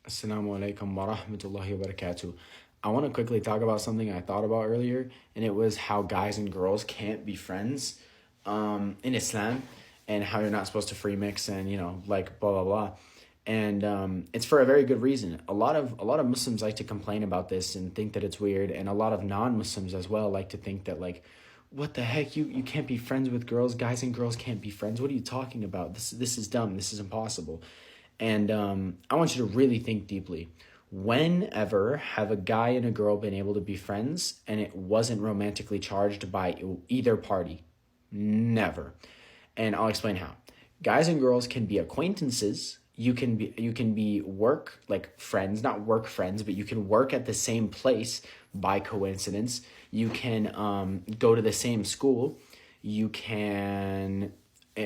Assalamu alaikum wa rahmatullahi wa barakatuh. I want to quickly talk about something I thought about earlier, and it was how guys and girls can't be friends in Islam, and how you're not supposed to free mix and, like blah, blah, blah. And it's for a very good reason. A lot of Muslims like to complain about this and think that it's weird, and a lot of non-Muslims as well like to think that, like, what the heck, you can't be friends with girls, guys and girls can't be friends. What are you talking about? This is dumb. This is impossible. And I want you to really think deeply. Whenever have a guy and a girl been able to be friends and it wasn't romantically charged by either party? Never. And I'll explain how. Guys and girls can be acquaintances. You can be work, like friends, not work friends, but you can work at the same place by coincidence. You can go to the same school. You can,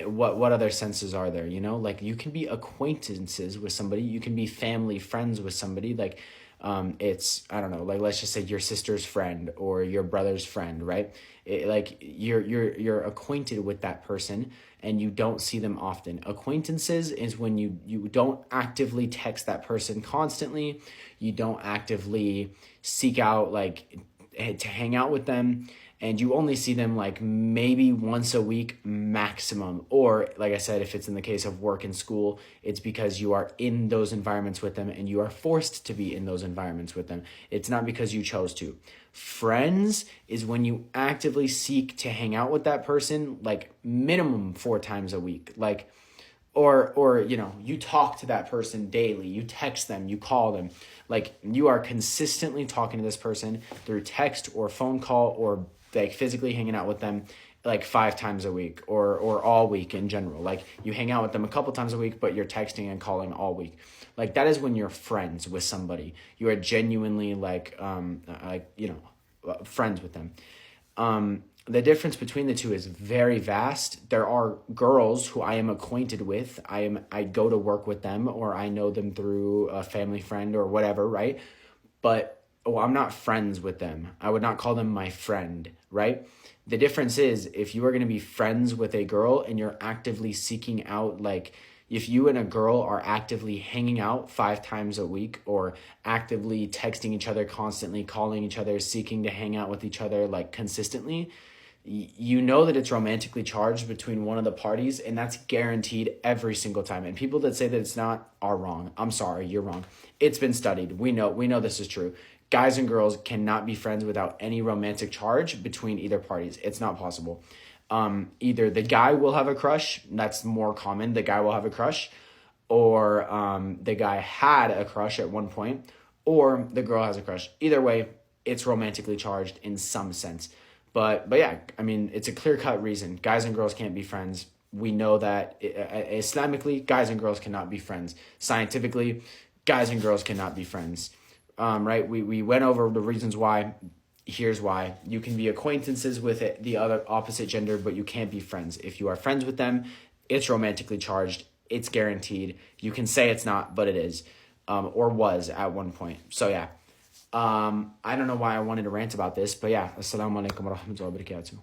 what other senses are there? Like, you can be acquaintances with somebody. You can be family friends with somebody. Like, it's, I don't know, like, let's just say your sister's friend or your brother's friend, right? Like, you're acquainted with that person and you don't see them often. Acquaintances is when you don't actively text that person constantly. You don't actively seek out, like, to hang out with them, and you only see them like maybe once a week maximum. Or, like I said, if it's in the case of work and school, it's because you are in those environments with them and you are forced to be in those environments with them. It's not because you chose to. Friends is when you actively seek to hang out with that person, like minimum 4 times a week. Like, or you talk to that person daily, you text them, you call them, like, you are consistently talking to this person through text or phone call, or like physically hanging out with them like 5 times a week, or all week in general. Like, you hang out with them a couple times a week, but you're texting and calling all week. Like, that is when you're friends with somebody. You are genuinely friends with them. The difference between the two is very vast. There are girls who I am acquainted with. I go to work with them, or I know them through a family friend or whatever, right? But I'm not friends with them. I would not call them my friend, right? The difference is, if you are going to be friends with a girl and you're actively seeking out, like, if you and a girl are actively hanging out 5 times a week, or actively texting each other constantly, calling each other, seeking to hang out with each other, like, consistently, you know that it's romantically charged between one of the parties, and that's guaranteed every single time. And people that say that it's not are wrong. I'm sorry, you're wrong. It's been studied. We know this is true. Guys and girls cannot be friends without any romantic charge between either parties. It's not possible. Either the guy will have a crush. That's more common. The guy will have a crush, or the guy had a crush at one point, or the girl has a crush. Either way, it's romantically charged in some sense. But yeah, I mean, it's a clear-cut reason. Guys and girls can't be friends. We know that Islamically, guys and girls cannot be friends. Scientifically, guys and girls cannot be friends. Right? We went over the reasons why. Here's why. You can be acquaintances with the other opposite gender, but you can't be friends. If you are friends with them, it's romantically charged. It's guaranteed. You can say it's not, but it is, or was at one point. So yeah. I don't know why I wanted to rant about this, but yeah. Assalamu alaikum wa rahmatullahi wa barakatuh.